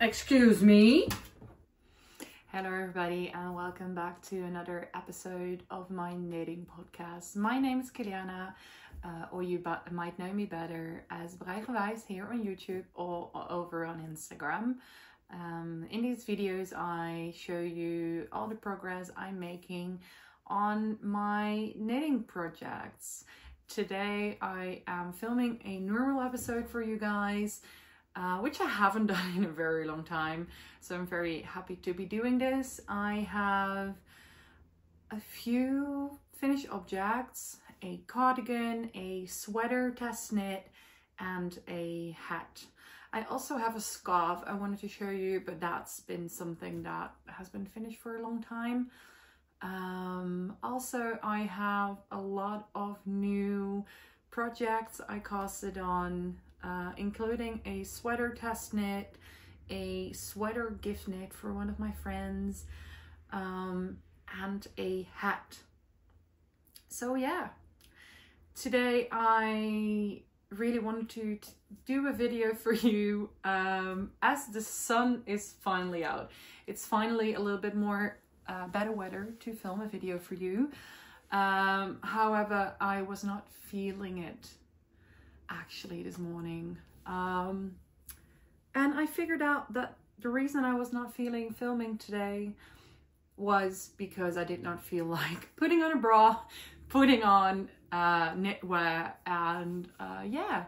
Excuse me. Hello everybody and welcome back to another episode of my knitting podcast. My name is Kiliana, or you might know me better as Breigenwijs here on YouTube or over on Instagram. In these videos I show you all the progress I'm making on my knitting projects. Today I am filming a normal episode for you guys, which I haven't done in a very long time, so I'm very happy to be doing this. I have a few finished objects, a cardigan, a sweater test knit, and a hat. I also have a scarf I wanted to show you, but that's been something that has been finished for a long time. Also, I have a lot of new projects I casted on, including a sweater test knit, a sweater gift knit for one of my friends, and a hat. So yeah, today I really wanted to do a video for you as the sun is finally out. It's finally a little bit more better weather to film a video for you. However, I was not feeling it actually this morning, and I figured out that the reason I was not feeling filming today was because I did not feel like putting on a bra, putting on knitwear, and yeah,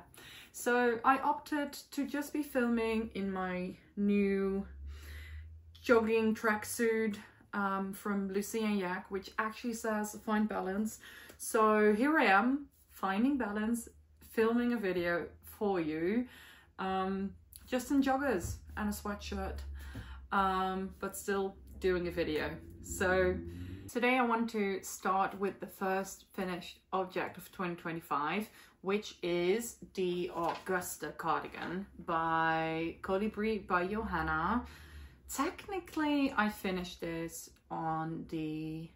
so I opted to just be filming in my new jogging tracksuit from Lucy and Yak, which actually says find balance. So here I am finding balance, filming a video for you, just in joggers and a sweatshirt, but still doing a video. So today I want to start with the first finished object of 2025, which is the Auguste Cardigan by Colibri by Johanna. Technically I finished this on the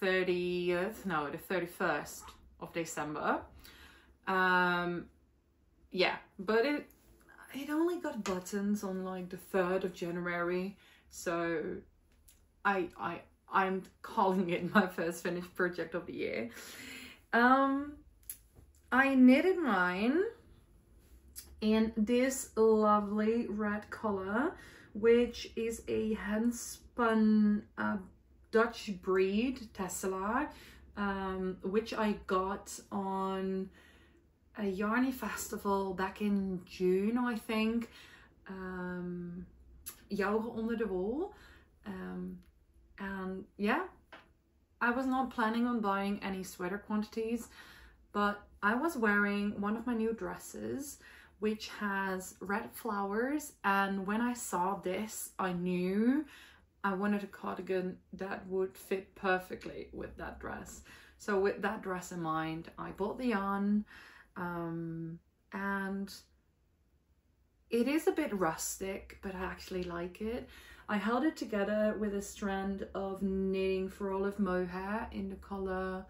31st of December. Yeah, but it only got buttons on like the 3rd of January, so I'm calling it my first finished project of the year. I knitted mine in this lovely red color, which is a hand spun Dutch breed tessellage, which I got on a Yarny festival back in June, I think. Jouwen onder de wol. And yeah, I was not planning on buying any sweater quantities, but I was wearing one of my new dresses which has red flowers, and when I saw this I knew I wanted a cardigan that would fit perfectly with that dress. So with that dress in mind, I bought the yarn, and it is a bit rustic, but I actually like it. I held it together with a strand of knitting for olive mohair in the color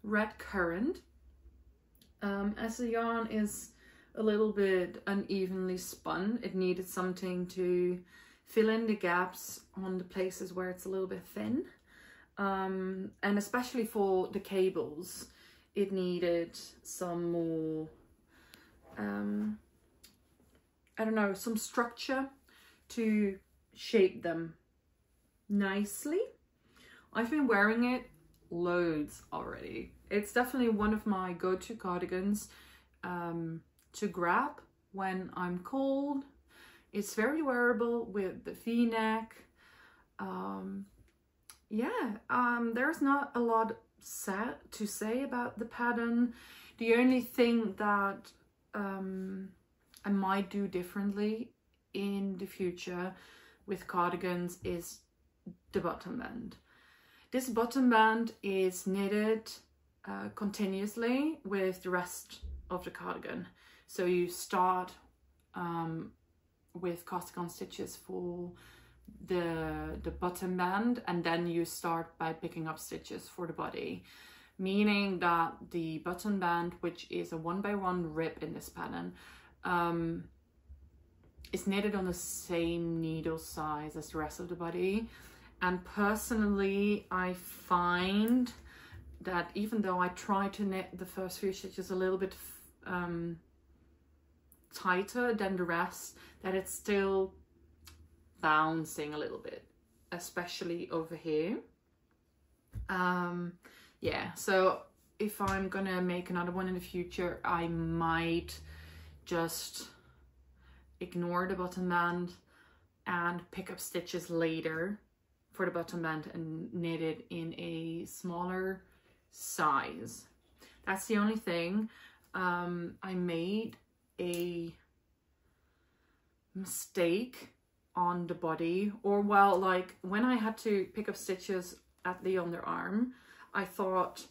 Red Currant. As the yarn is a little bit unevenly spun, it needed something to fill in the gaps on the places where it's a little bit thin. And especially for the cables, it needed some more, I don't know, some structure to shape them nicely. I've been wearing it loads already. It's definitely one of my go-to cardigans to grab when I'm cold. It's very wearable with the V-neck. There's not a lot to say about the pattern. The only thing that I might do differently in the future with cardigans is the bottom band. This bottom band is knitted continuously with the rest of the cardigan. So you start with casting on stitches for the bottom band, and then you start by picking up stitches for the body, meaning that the bottom band, which is a 1x1 rib in this pattern, is knitted on the same needle size as the rest of the body. And personally, I find that even though I try to knit the first few stitches a little bit tighter than the rest, that it's still bouncing a little bit, especially over here. Yeah, so if I'm gonna make another one in the future, I might just ignore the bottom band and pick up stitches later for the bottom band and knit it in a smaller size. That's the only thing. I made a mistake on the body, or well, like when I had to pick up stitches at the underarm, I thought,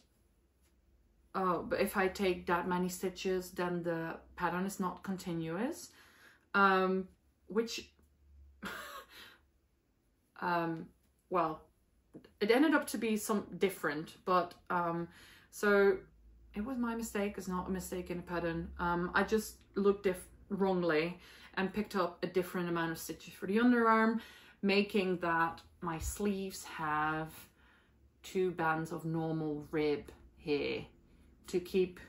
oh, but if I take that many stitches, then the pattern is not continuous, which well, it ended up to be some different, but so it was my mistake. It's not a mistake in the pattern. I just looked wrongly and picked up a different amount of stitches for the underarm, making that my sleeves have 2 bands of normal rib here to keep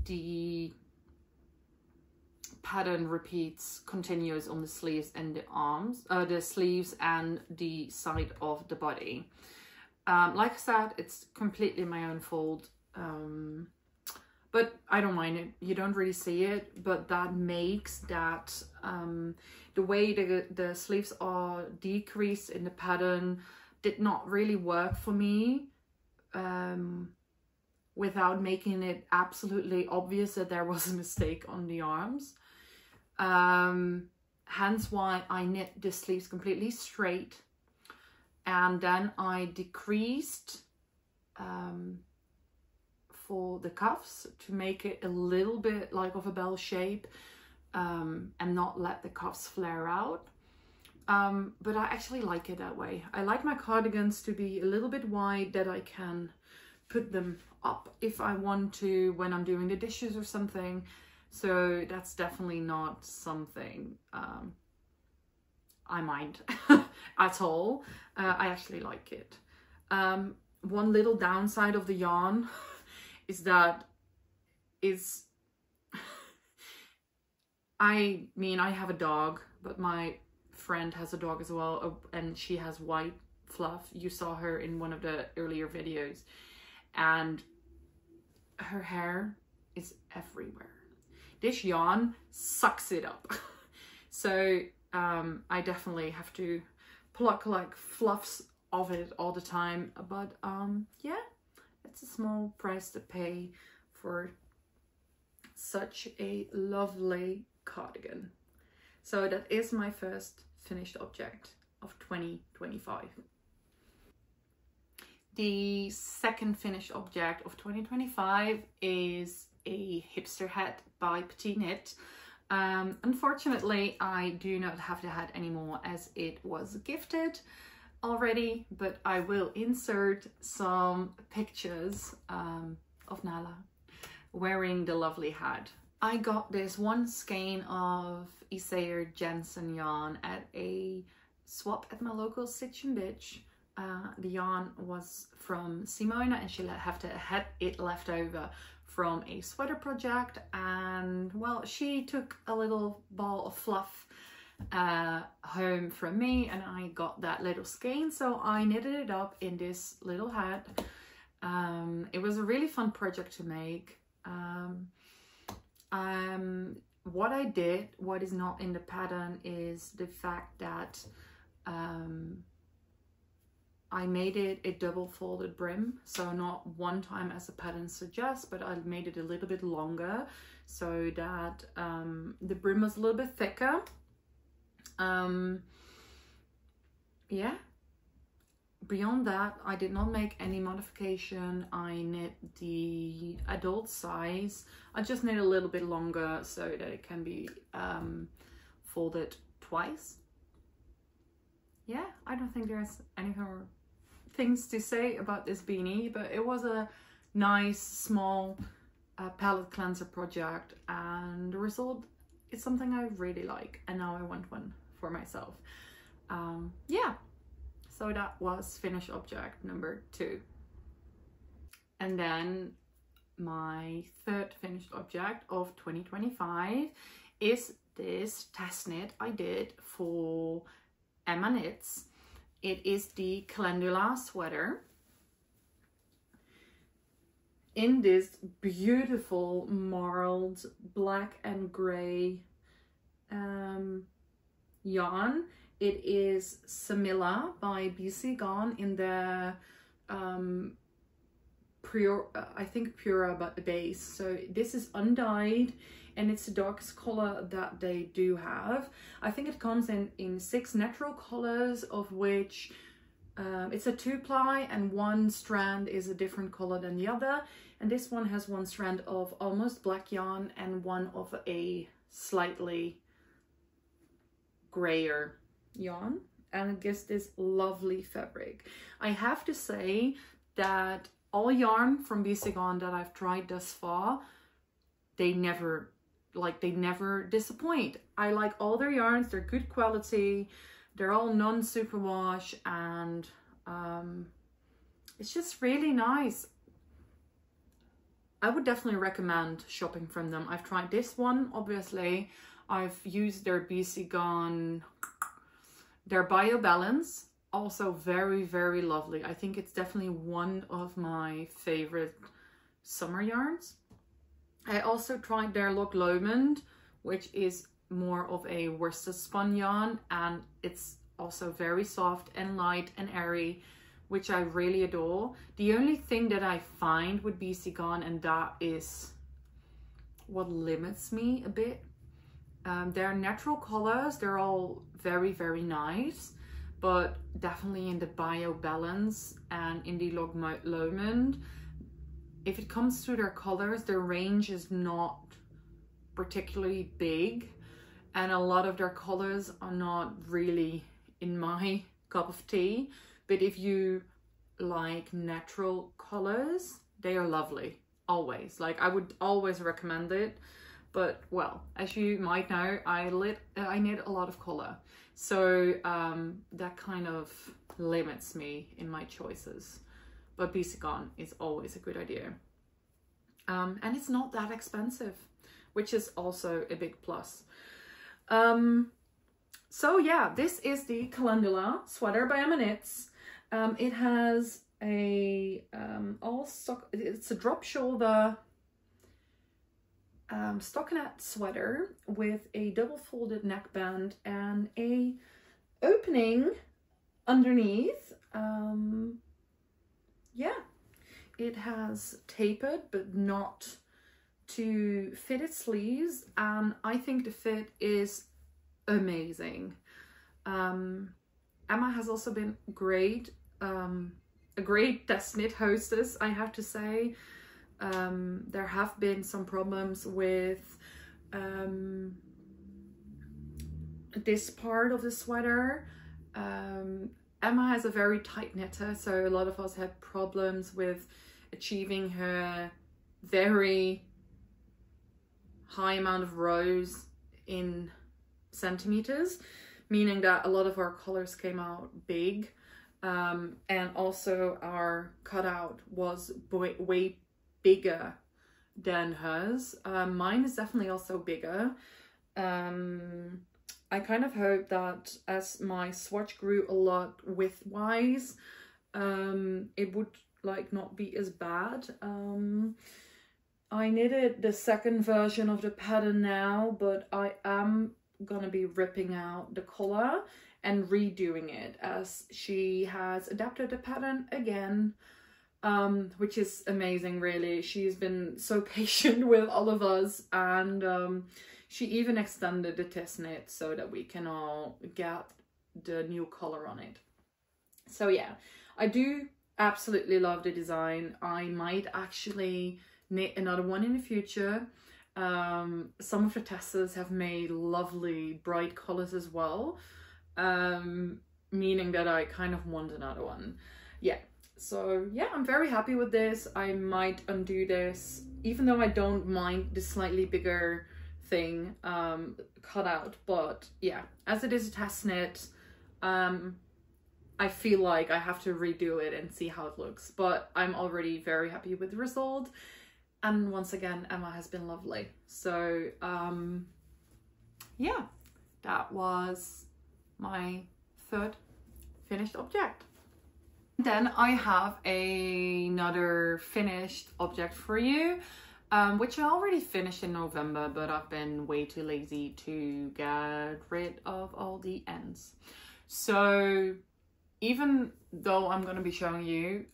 the pattern repeats continuous on the sleeves and the arms, the sleeves and the side of the body. Like I said, it's completely my own fault, but I don't mind it. You don't really see it, but that makes that the way the sleeves are decreased in the pattern did not really work for me, without making it absolutely obvious that there was a mistake on the arms. Hence why I knit the sleeves completely straight, and then I decreased for the cuffs to make it a little bit like of a bell shape, and not let the cuffs flare out. But I actually like it that way. I like my cardigans to be a little bit wide, that I can put them up if I want to when I'm doing the dishes or something. So that's definitely not something I mind at all. I actually like it. One little downside of the yarn is that I mean, I have a dog, but my friend has a dog as well, and she has white fluff. You saw her in one of the earlier videos, and her hair is everywhere. This yarn sucks it up. So I definitely have to pluck like fluffs of it all the time. But yeah, it's a small price to pay for such a lovely cardigan. So that is my first finished object of 2025. The second finished object of 2025 is a hipster hat by Petit Knit. Unfortunately, I do not have the hat anymore as it was gifted already, but I will insert some pictures of Nala wearing the lovely hat. I got this one skein of Isair Jensen yarn at a swap at my local Stitch and Bitch. The yarn was from Simona, and she had it left over from a sweater project, and well, she took a little ball of fluff home from me, and I got that little skein, so I knitted it up in this little hat. It was a really fun project to make. What I did, what is not in the pattern, is the fact that I made it a double folded brim, so not one time as the pattern suggests, but I made it a little bit longer so that the brim was a little bit thicker. Yeah, beyond that, I did not make any modification. I knit the adult size. I just knit a little bit longer so that it can be folded twice. Yeah, I don't think there's any more things to say about this beanie, but it was a nice, small, palette cleanser project, and the result is something I really like, and now I want one for myself. Yeah, so that was finished object number 2. And then my third finished object of 2025 is this test knit I did for Emma Knits. It is the Calendula Sweater in this beautiful marled black and gray yarn. It is Samilla by BC Gone in the I think Pura base. So this is undyed, and it's the darkest color that they do have. I think it comes in 6 natural colors, of which it's a 2-ply, and 1 strand is a different color than the other. And this one has 1 strand of almost black yarn and 1 of a slightly grayer yarn, and it gives this lovely fabric. I have to say that all yarn from BC Gone that I've tried thus far, they never disappoint. I like all their yarns. They're good quality. They're all non-superwash, and it's just really nice. I would definitely recommend shopping from them. I've tried this one, obviously. I've used their BC Gone, their Bio Balance, also very, very lovely. I think it's definitely one of my favorite summer yarns. I also tried their Loch Lomond, which is more of a worsted spun yarn, and it's also very soft and light and airy, which I really adore. The only thing that I find with BC Gone, and that is what limits me a bit, their natural colors, they're all very, very nice, but definitely in the Bio Balance and in the Loch Lomond, if it comes to their colors, their range is not particularly big, and a lot of their colors are not really in my cup of tea. But if you like natural colors, they are lovely, always. Like, I would always recommend it. But well, as you might know, I knit a lot of color, so that kind of limits me in my choices. But BC Gone is always a good idea, and it's not that expensive, which is also a big plus. So yeah, this is the Calendula Sweater by Emma Knits. It has a it's a drop shoulder stockinette sweater with a double folded neckband and a opening underneath. Yeah, it has tapered but not to fitted sleeves, and I think the fit is amazing. Emma has also been great, a great test knit hostess, I have to say. There have been some problems with this part of the sweater. Emma has a very tight knitter, so a lot of us had problems with achieving her very high amount of rows in centimeters, meaning that a lot of our colors came out big, and also our cutout was way bigger than hers. Mine is definitely also bigger. I kind of hope that as my swatch grew a lot width-wise, it would like not be as bad. I knitted the second version of the pattern now, but I am gonna be ripping out the collar and redoing it, as she has adapted the pattern again, which is amazing, really. She's been so patient with all of us, and she even extended the test knit so that we can all get the new color on it. So yeah, I do absolutely love the design. I might actually knit another one in the future. Some of the testers have made lovely bright colors as well, meaning that I kind of want another one. Yeah, so yeah, I'm very happy with this. I might undo this even though I don't mind the slightly bigger thing cut out, but yeah, as it is a test knit, I feel like I have to redo it and see how it looks, but I'm already very happy with the result. And once again, Emma has been lovely. So yeah, that was my third finished object. Then I have another finished object for you, which I already finished in November, but I've been way too lazy to get rid of all the ends. So even though I'm going to be showing you,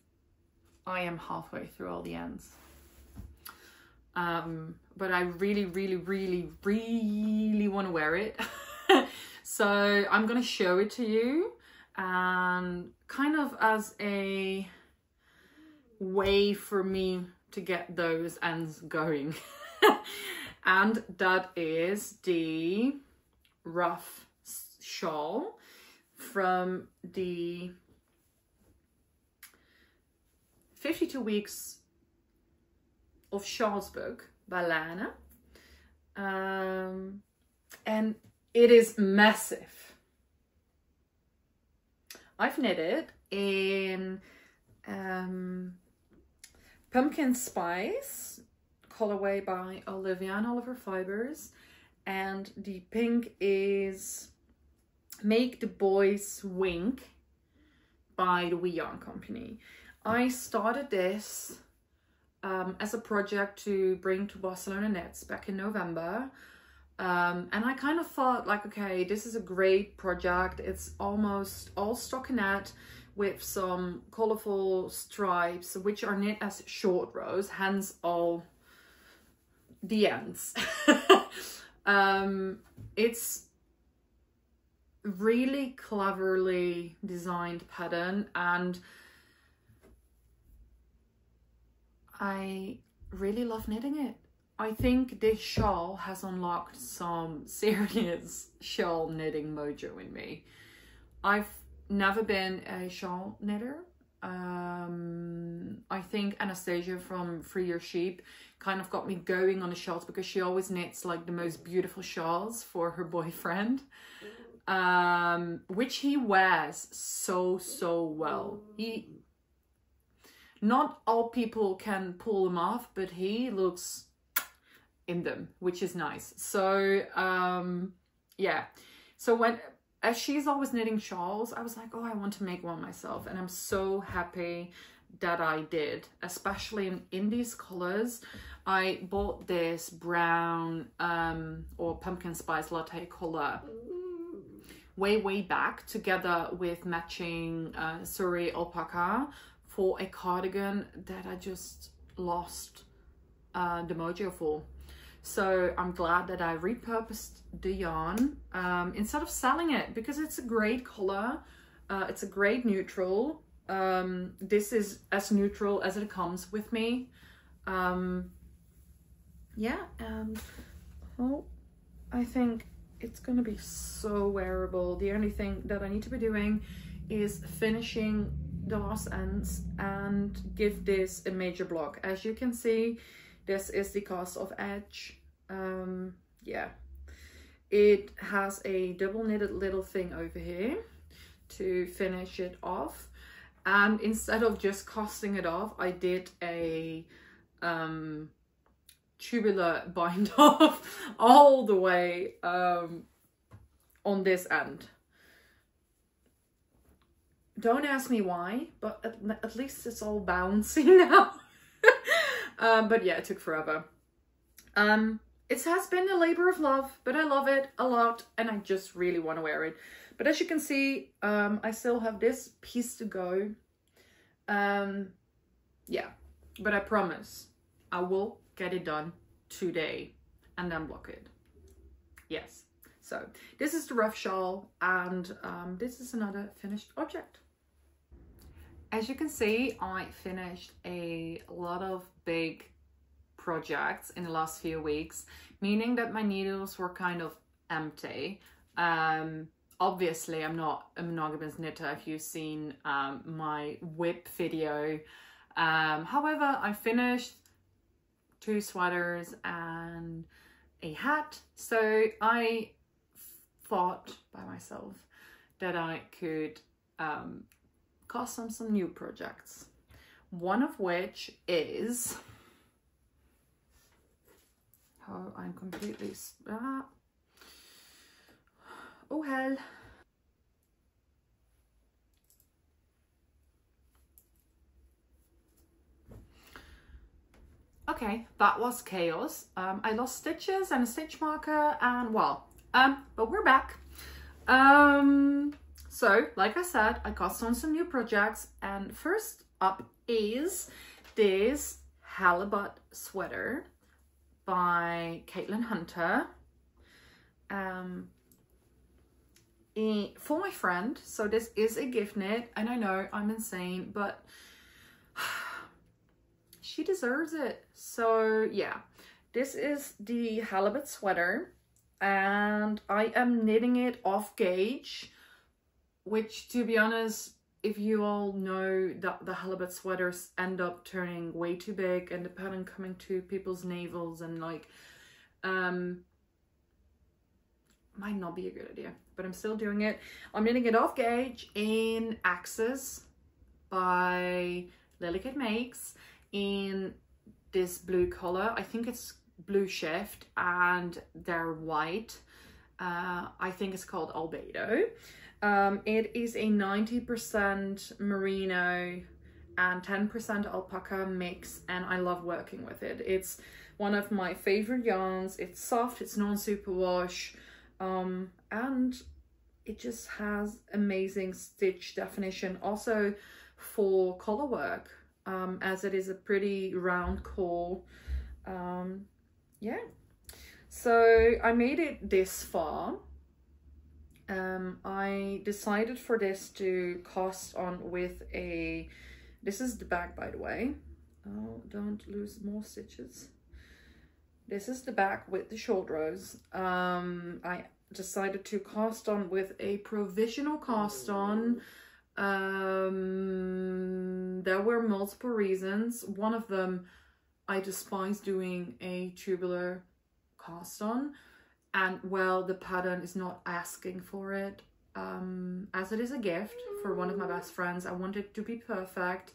I am halfway through all the ends. But I really want to wear it. So I'm going to show it to you, and kind of as a way for me to get those ends going. And that is the rough shawl from the 52 Weeks of Shawls book by Lana. And it is massive. I've knit it in Pumpkin Spice colorway by Olivia and Oliver Fibers, and the pink is Make the Boys Wink by the We Yarn Company. I started this as a project to bring to Barcelona Knits back in November. And I kind of thought like, okay, this is a great project. It's almost all stockinette with some colorful stripes, which are knit as short rows, hence all the ends. It's really cleverly designed pattern, and I really love knitting it. I think this shawl has unlocked some serious shawl knitting mojo in me. I've never been a shawl knitter. I think Anastasia from Free Your Sheep kind of got me going on the shawls, because she always knits like the most beautiful shawls for her boyfriend, which he wears so well. Not all people can pull them off, but he looks in them, which is nice. So yeah, so as she's always knitting shawls, I was like, oh, I want to make one myself, and I'm so happy that I did, especially in these colors. I bought this brown or pumpkin spice latte color way back, together with matching Surrey alpaca, for a cardigan that I just lost the mojo for. So I'm glad that I repurposed the yarn instead of selling it, because it's a great color. It's a great neutral. This is as neutral as it comes with me. Yeah, and oh, I think it's gonna be so wearable. The only thing that I need to be doing is finishing the last ends and give this a major block. As you can see, this is the cast off edge. Yeah, it has a double knitted little thing over here to finish it off, and instead of just casting it off, I did a tubular bind off all the way on this end. Don't ask me why, but at least it's all bouncy now. But yeah, it took forever. It has been a labor of love, but I love it a lot, and I just really want to wear it. But as you can see, I still have this piece to go. Yeah, but I promise I will get it done today and then block it. Yes. So this is the rough shawl, and this is another finished object. As you can see, I finished a lot of big projects in the last few weeks, meaning that my needles were kind of empty. Obviously, I'm not a monogamous knitter if you've seen my WIP video. However, I finished 2 sweaters and a hat. So I thought by myself that I could custom some new projects. One of which is, oh, I'm completely, oh hell. Okay, that was chaos. I lost stitches and a stitch marker and well, but we're back. So like I said, I custom some new projects, and first up is this Halibut Sweater by Caitlin Hunter. For my friend, so this is a gift knit, and I know I'm insane, but she deserves it. So yeah, this is the Halibut Sweater, and I am knitting it off gauge, which, to be honest, if you all know that the Halibut sweaters end up turning way too big and the pattern coming to people's navels and like might not be a good idea, but I'm still doing it. I'm knitting it off gauge in Axis by Lily Kit Makes in this blue color. I think it's Blue Shift, and they're white. I think it's called Albedo. It is a 90% merino and 10% alpaca mix, and I love working with it. It's one of my favorite yarns. It's soft, it's non-superwash, and it just has amazing stitch definition. Also for color work, as it is a pretty round core. Yeah, so I made it this far. I decided for this to cast on with a, this is the back, by the way. Oh, don't lose more stitches. This is the back with the short rows. I decided to cast on with a provisional cast on. There were multiple reasons. One of them, I despise doing a tubular cast on, and well, the pattern is not asking for it. As it is a gift for one of my best friends, I want it to be perfect,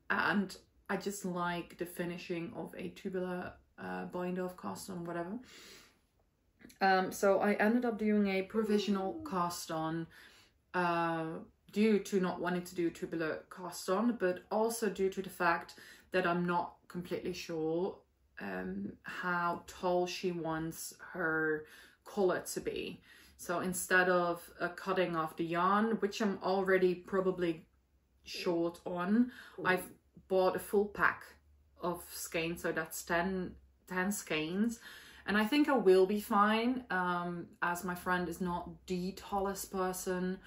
and I just like the finishing of a tubular binder of cast on, whatever. So I ended up doing a provisional cast on due to not wanting to do tubular cast on, but also due to the fact that I'm not completely sure how tall she wants her collar to be. So instead of cutting off the yarn, which I'm already probably short on, I've bought a full pack of skeins, so that's 10 skeins, and I think I will be fine, as my friend is not the tallest person,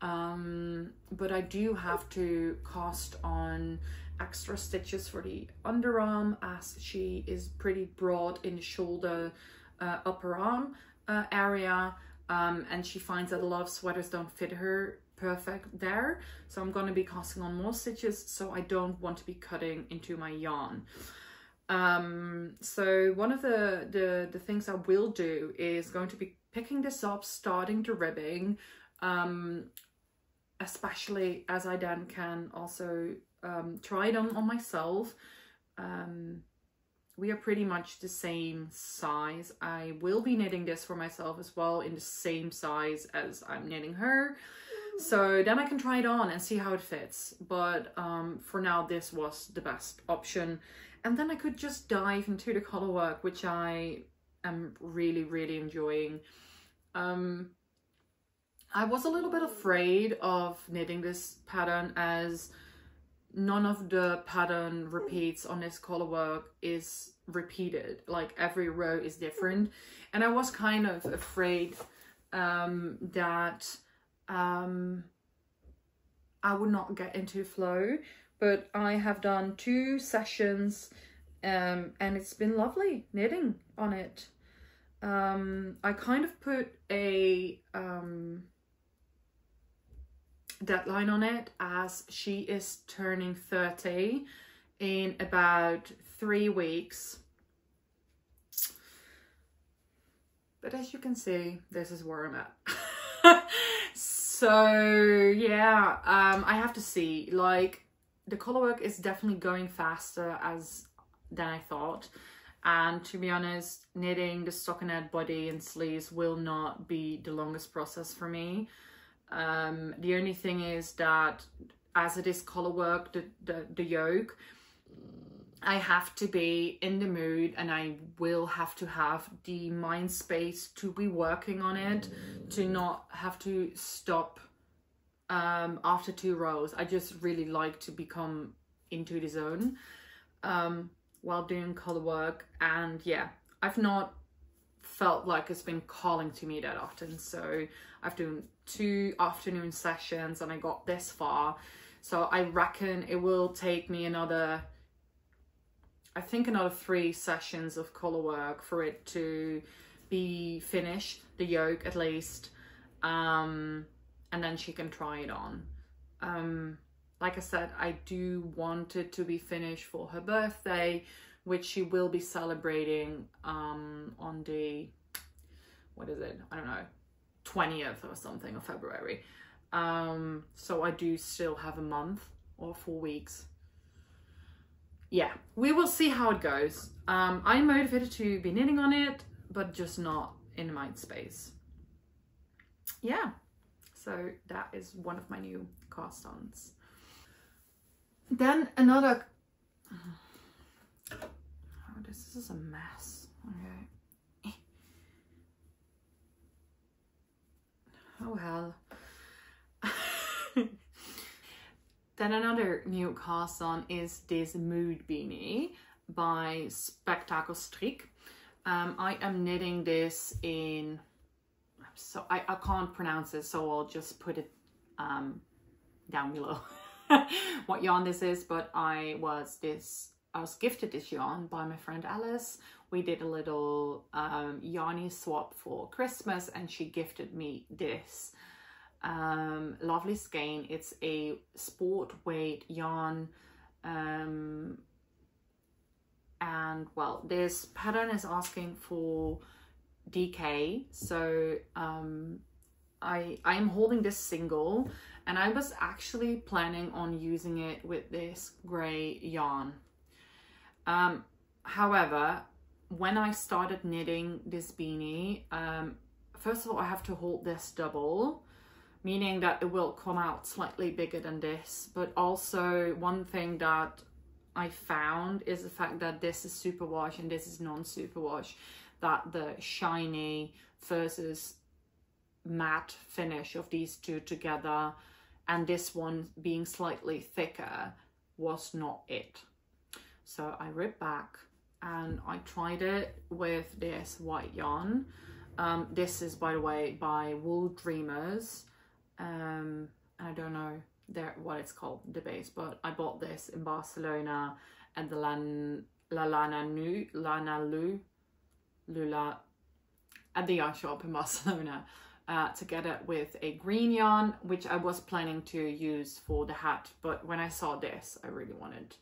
but I do have to cast on extra stitches for the underarm, as she is pretty broad in the shoulder, upper arm area, and she finds that a lot of sweaters don't fit her perfect there. So I'm going to be casting on more stitches, so I don't want to be cutting into my yarn. So one of the things I will do is going to be picking this up, starting the ribbing, especially as I then can also try it on myself. We are pretty much the same size. I will be knitting this for myself as well in the same size as I'm knitting her, so then I can try it on and see how it fits. But for now, this was the best option, and then I could just dive into the color work, which I am really enjoying. I was a little bit afraid of knitting this pattern, as none of the pattern repeats on this color work is repeated. Like, every row is different, and I was kind of afraid that I would not get into flow, but I have done 2 sessions and it's been lovely knitting on it. I kind of put a deadline on it, as she is turning 30 in about 3 weeks, But as you can see, this is where I'm at. So yeah, I have to see, like, the color work is definitely going faster than I thought. And to be honest, knitting the stockinette body and sleeves will not be the longest process for me. The only thing is that as it is color work, the yoke, I have to be in the mood and I will have to have the mind space to be working on it, to not have to stop after 2 rows. I just really like to become into the zone while doing color work. And yeah, I've not felt like it's been calling to me that often. So I've done 2 afternoon sessions and I got this far. So I reckon it will take me another 3 sessions of color work for it to be finished, the yoke at least, and then she can try it on. Like I said, I do want it to be finished for her birthday, which she will be celebrating on the, what is it, I don't know, 20th or something of February. So I do still have a month or 4 weeks. Yeah, we will see how it goes. I'm motivated to be knitting on it, but just not in the mind space. Yeah, so that is one of my new cast-ons. Then another, oh, this is a mess. Okay. Oh well. Then another new cast-on is this mood beanie by Spectacle Strik. I am knitting this in, so I can't pronounce it, so I'll just put it down below what yarn this is. But I was gifted this yarn by my friend Alice. We did a little yarny swap for Christmas and she gifted me this. Lovely skein. It's a sport weight yarn, and well, this pattern is asking for DK, so I am holding this single, and I was actually planning on using it with this gray yarn. However, when I started knitting this beanie, first of all I have to hold this double, meaning that it will come out slightly bigger than this. But also one thing that I found is the fact that this is superwash and this is non-superwash, that the shiny versus matte finish of these two together and this one being slightly thicker was not it. So I ripped back and I tried it with this white yarn. This is, by the way, by Wool Dreamers. I don't know what it's called, the base, but I bought this in Barcelona at the at the yarn shop in Barcelona, together with a green yarn, which I was planning to use for the hat. But when I saw this, I really wanted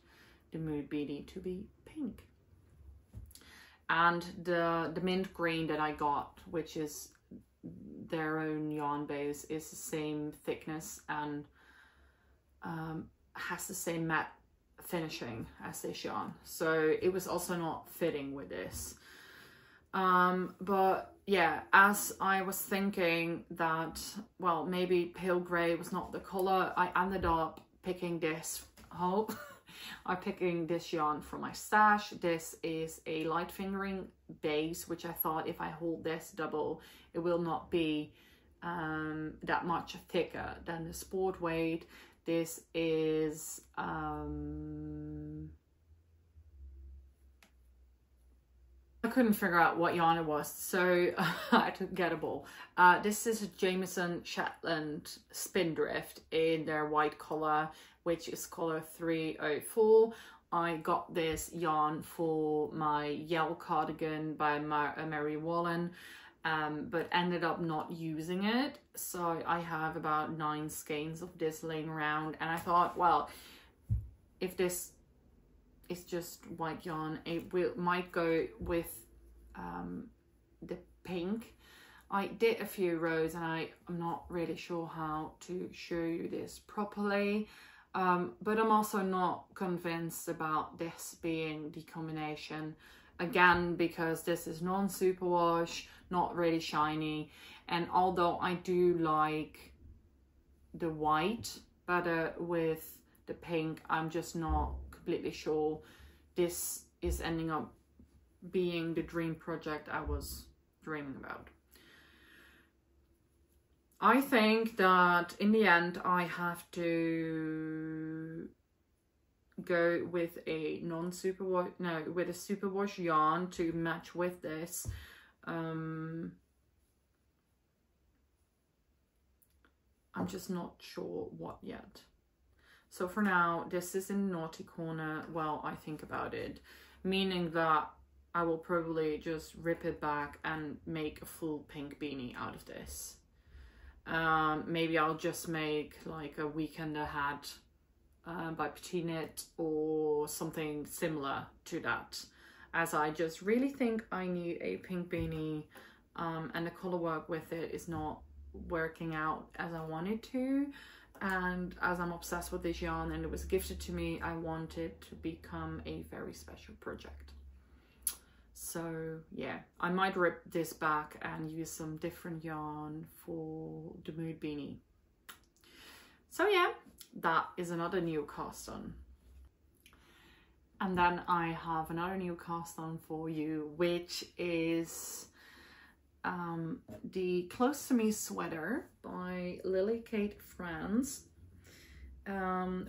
the mood beanie to be pink. And the mint green that I got, which is their own yarn base, is the same thickness and has the same matte finishing as this yarn, so it was also not fitting with this. But yeah, as I was thinking that, well, maybe pale grey was not the color, I ended up picking this. I'm picking this yarn from my stash. This is a light fingering base, which I thought if I hold this double, it will not be that much thicker than the sport weight. This is I couldn't figure out what yarn it was, so I had to get a ball. This is a Jameson Shetland Spindrift in their white color, which is color 304. I got this yarn for my Yell cardigan by Mary Wallen, but ended up not using it. So I have about 9 skeins of this laying around, and I thought, well, if this is just white yarn, it might go with the pink. I did a few rows and I'm not really sure how to show you this properly, but I'm also not convinced about this being the combination, again because this is non-superwash, not really shiny, and although I do like the white better with the pink, I'm just not completely sure this is ending up being the dream project I was dreaming about. I think that in the end I have to go with a non-superwash, no, with a superwash yarn to match with this. I'm just not sure what yet. So for now, this is in the naughty corner while I think about it, meaning that I will probably just rip it back and make a full pink beanie out of this. Maybe I'll just make like a weekender hat by Petit Knit or something similar to that, as I just really think I need a pink beanie, and the color work with it is not working out as I wanted to, and as I'm obsessed with this yarn and it was gifted to me, I want it to become a very special project. So yeah, I might rip this back and use some different yarn for the mood beanie. So yeah, that is another new cast on. And then I have another new cast on for you, which is the Close to Me sweater by Lily Kate France,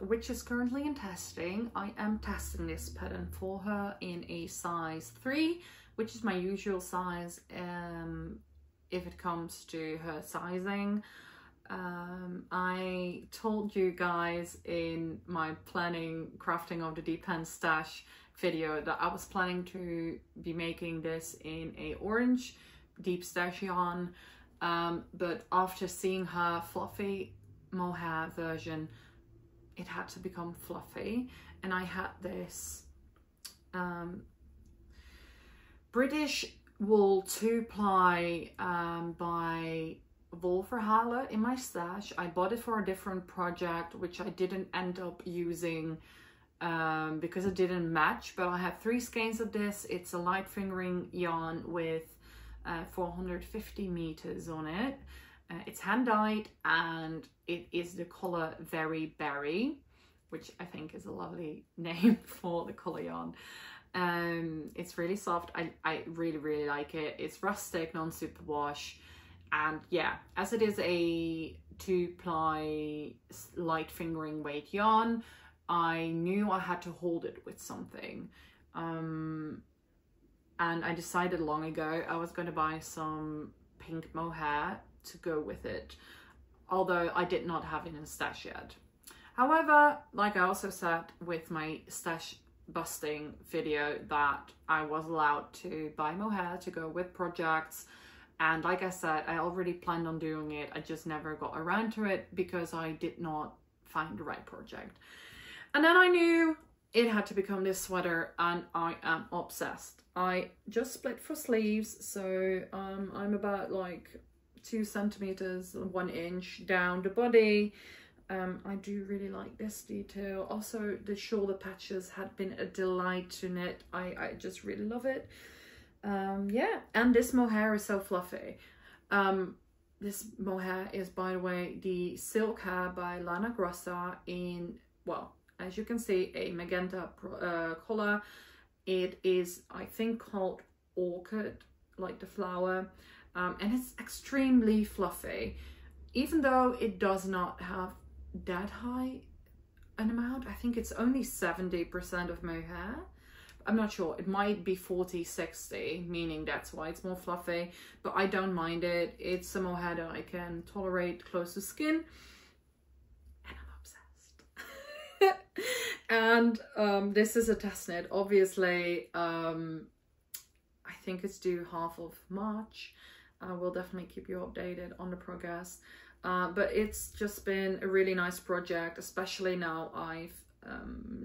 which is currently in testing. I am testing this pattern for her in a size 3, which is my usual size if it comes to her sizing. I told you guys in my crafting of the Deep Hand Stash video that I was planning to be making this in a orange deep stash yarn, but after seeing her fluffy mohair version, it had to become fluffy, and I had this British wool 2-ply by Wolverhaler in my stash. I bought it for a different project which I didn't end up using because it didn't match, but I have 3 skeins of this. It's a light fingering yarn with 450 meters on it. It's hand dyed and it is the color Very Berry, which I think is a lovely name for the color yarn. It's really soft. I really like it. It's rustic, non-superwash, and yeah, as it is a 2-ply light fingering weight yarn, I knew I had to hold it with something. And I decided long ago I was going to buy some pink mohair to go with it, although I did not have it in a stash yet. However, like I also said with my stash busting video, that I was allowed to buy mohair to go with projects, and like I said, I already planned on doing it. I just never got around to it because I did not find the right project. And then I knew it had to become this sweater, and I am obsessed. I just split for sleeves, so I'm about like 2 centimeters, 1 inch down the body. I do really like this detail. Also, the shoulder patches had been a delight to knit. I just really love it. Yeah, and this mohair is so fluffy. This mohair is, by the way, the Silk Hair by Lana Grossa in, well, as you can see, a magenta color. It is, I think, called Orchid, like the flower, and it's extremely fluffy. Even though it does not have that high an amount, I think it's only 70% of mohair. I'm not sure, it might be 40-60, meaning that's why it's more fluffy, but I don't mind it. It's a mohair that I can tolerate close to skin, and I'm obsessed. And this is a test knit, obviously. I think it's due half of March. I will definitely keep you updated on the progress. But it's just been a really nice project, especially now I've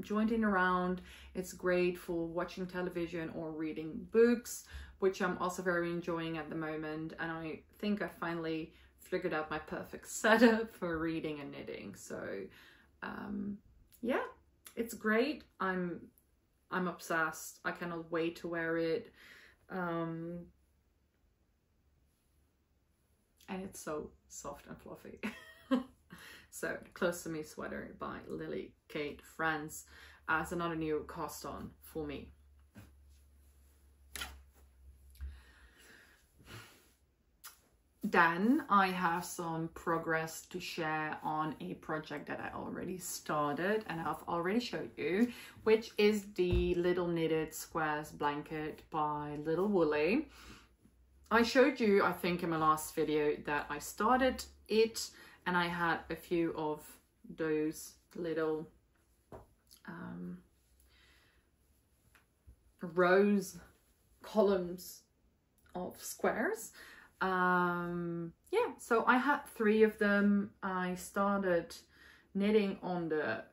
joined in around. It's great for watching television or reading books which I'm also very enjoying at the moment. And I think I finally figured out my perfect setup for reading and knitting. So yeah, it's great. I'm obsessed. I cannot wait to wear it. And it's so soft and fluffy. So Close to Me Sweater by Lily Kate France as another new cast on for me. Then I have some progress to share on a project that I already started and I've already showed you, which is the Little Knitted Squares blanket by Little Woolly. I showed you, I think in my last video, that I started it and I had a few of those little rows, columns of squares. Yeah, so I had 3 of them. I started knitting on the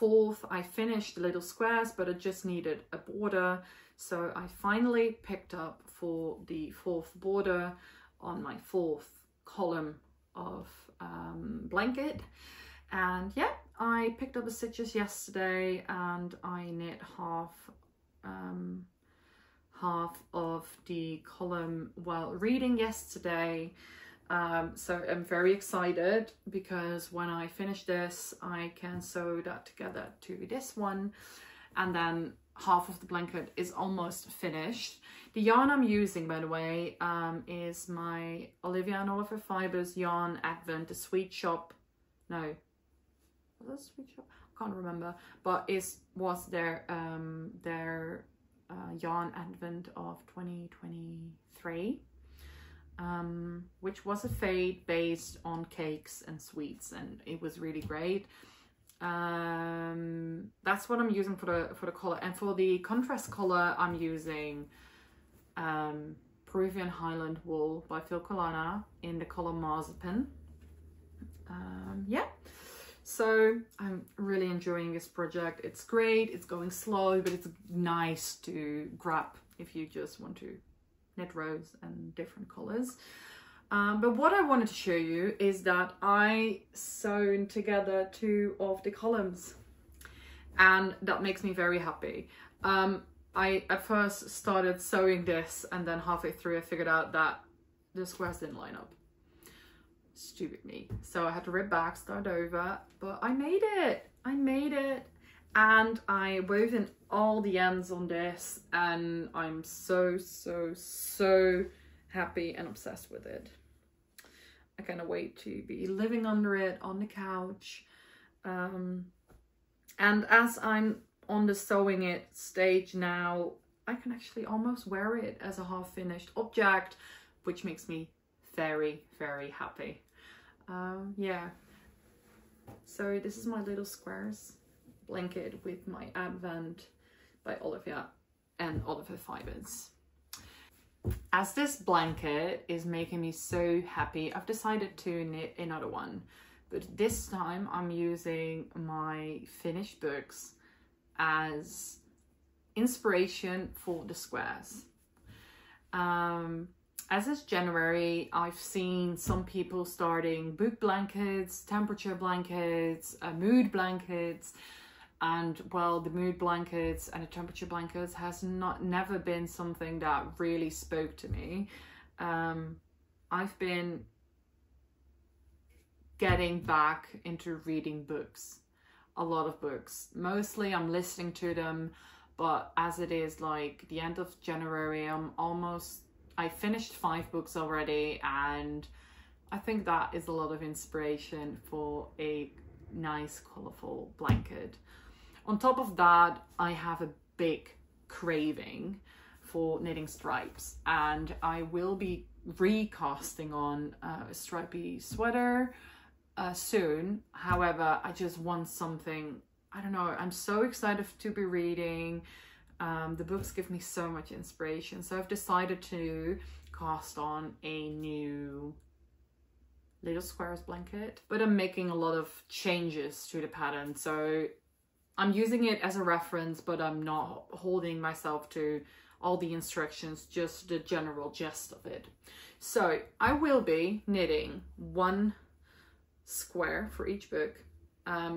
4th. I finished the little squares, but I just needed a border. So I finally picked up for the 4th border on my 4th column of blanket. And yeah, I picked up the stitches yesterday and I knit half of the column while reading yesterday. So I'm very excited because when I finish this, I can sew that together to this one, and then half of the blanket is almost finished. The yarn I'm using, by the way, is my Olivia and Oliver Fibers yarn Advent, the Sweet Shop. No, was that Sweet Shop? I can't remember, but was their yarn Advent of 2023, which was a fade based on cakes and sweets, and it was really great. That's what I'm using for the color, and for the contrast color I'm using Peruvian Highland Wool by Phil Colana in the color Marzipan. Yeah, so I'm really enjoying this project. It's great, it's going slow, but it's nice to grab if you just want to knit rows and different colors. But what I wanted to show you is that I sewn together 2 of the columns, and that makes me very happy. I at first started sewing this, and then halfway through I figured out that the squares didn't line up. Stupid me. So I had to rip back, start over, but I made it. I made it, and I wove in all the ends on this, and I'm so happy and obsessed with it. I cannot wait to be living under it on the couch. And as I'm on the sewing it stage now, I can actually almost wear it as a half-finished object, which makes me very happy. Yeah, so this is my little squares blanket with my Advent by Olivia and Oliver Fibers. As this blanket is making me so happy, I've decided to knit another one, but this time I'm using my finished books as inspiration for the squares. As it's January, I've seen some people starting book blankets, temperature blankets, mood blankets, and well, the mood blankets and the temperature blankets has never been something that really spoke to me. I've been getting back into reading books, a lot of books. Mostly I'm listening to them, but as it is like the end of January, I finished 5 books already, and I think that is a lot of inspiration for a nice colorful blanket. On top of that, I have a big craving for knitting stripes, and I will be recasting on a stripy sweater soon. However, I just want something, I don't know, I'm so excited to be reading. The books give me so much inspiration, so I've decided to cast on a new little squares blanket, but I'm making a lot of changes to the pattern, so I'm using it as a reference, but I'm not holding myself to all the instructions, just the general gist of it. So I will be knitting 1 square for each book.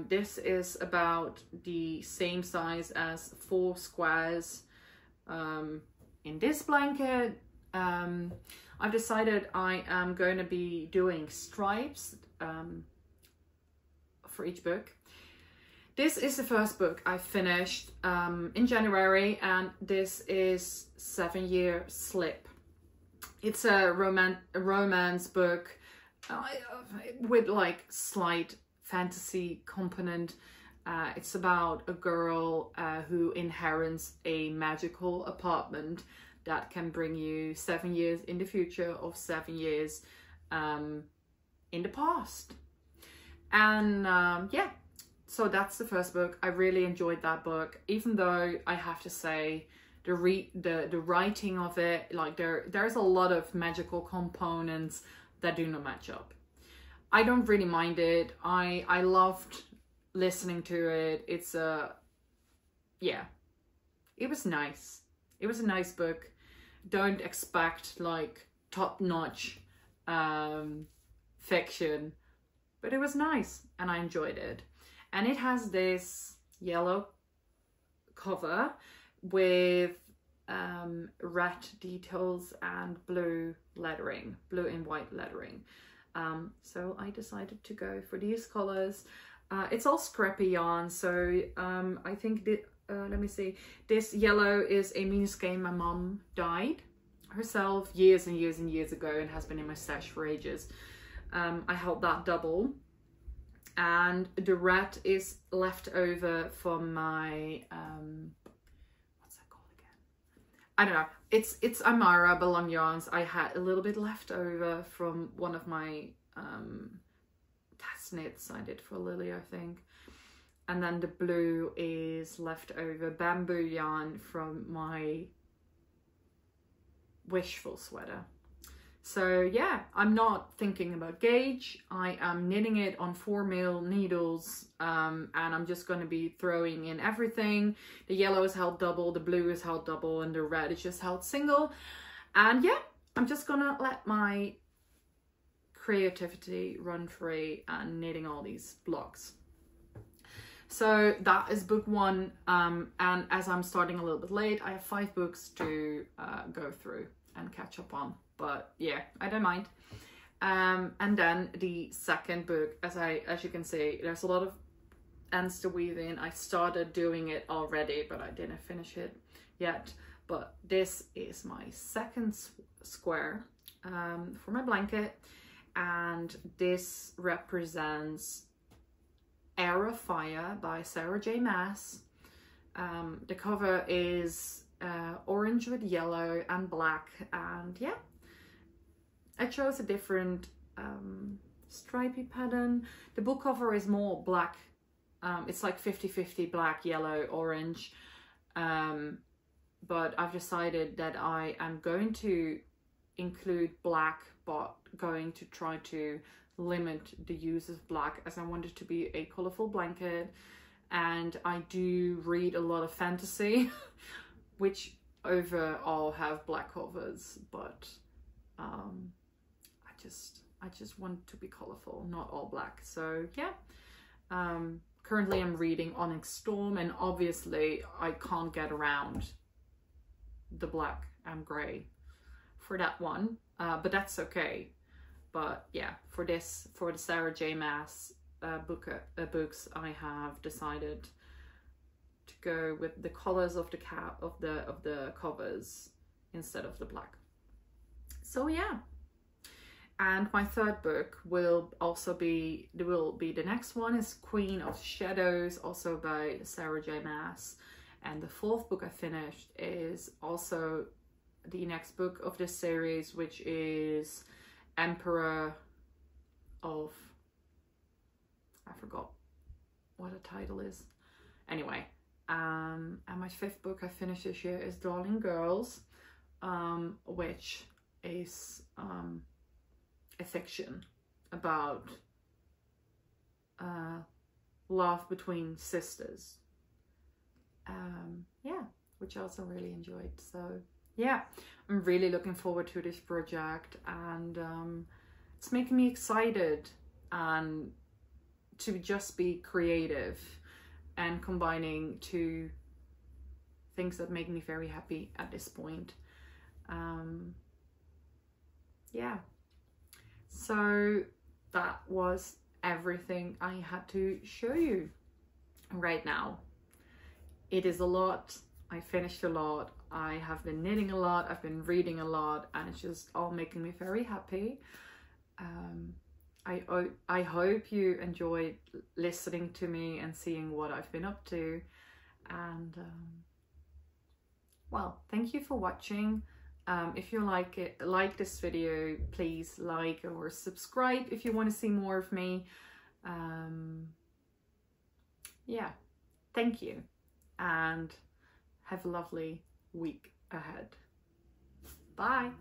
This is about the same size as 4 squares in this blanket. I've decided I am going to be doing stripes for each book. This is the first book I finished in January, and this is 7 Year Slip. It's a romance book with like slight fantasy component. It's about a girl who inherits a magical apartment that can bring you 7 years in the future or 7 years in the past. And yeah, so that's the first book. I really enjoyed that book, even though I have to say the writing of it, like there's a lot of magical components that do not match up. I don't really mind it. I loved listening to it. It's yeah, it was nice. It was a nice book. Don't expect like top-notch fiction, but it was nice and I enjoyed it. And it has this yellow cover with red details and blue lettering, blue and white lettering. So I decided to go for these colors. It's all scrappy yarn, so I think that, let me see, this yellow is a mini skein my mom dyed herself years and years and years ago and has been in my stash for ages. I held that double, and the red is left over from my what's that called again? I don't know. It's Amara Belong Yarns. I had a little bit left over from one of my test knits I did for Lily, I think. And then the blue is left over bamboo yarn from my Wishful sweater. So yeah, I'm not thinking about gauge. I am knitting it on 4mm needles, and I'm just going to be throwing in everything. The yellow is held double, the blue is held double, and the red is just held single. And yeah, I'm just gonna let my creativity run free and knitting all these blocks. So that is book 1, and as I'm starting a little bit late, I have 5 books to go through and catch up on, but yeah, I don't mind. And then the second book, as you can see, there's a lot of ends to weave in. I started doing it already, but I didn't finish it yet. But this is my second square for my blanket, and this represents Air of Fire by Sarah J. Maas. The cover is orange with yellow and black, and yeah, I chose a different stripy pattern. The book cover is more black. It's like 50-50 black, yellow, orange. But I've decided that I am going to include black, but going to try to limit the use of black, as I want it to be a colorful blanket. And I do read a lot of fantasy which overall have black covers, but I just want to be colorful, not all black. So yeah, currently I'm reading Onyx Storm, and obviously I can't get around the black and gray for that one, but that's okay. But yeah, for the Sarah J. Maas books, I have decided to go with the colors of the covers instead of the black. So yeah, and my third book will also be the next one is Queen of Shadows, also by Sarah J. Maas. And the fourth book I finished is also the next book of this series, which is Emperor of, I forgot what the title is. Anyway, and my fifth book I finished this year is Darling Girls, which is a fiction about love between sisters. Yeah, which I also really enjoyed. So yeah, I'm really looking forward to this project, and it's making me excited and to just be creative and combining two things that make me very happy at this point. Yeah, so that was everything I had to show you right now. It is a lot. I finished a lot. I have been knitting a lot. I've been reading a lot, and it's just all making me very happy. I hope you enjoyed listening to me and seeing what I've been up to. And well, thank you for watching. If you like this video, please like or subscribe if you want to see more of me. Yeah, thank you, and have a lovely week ahead. Bye.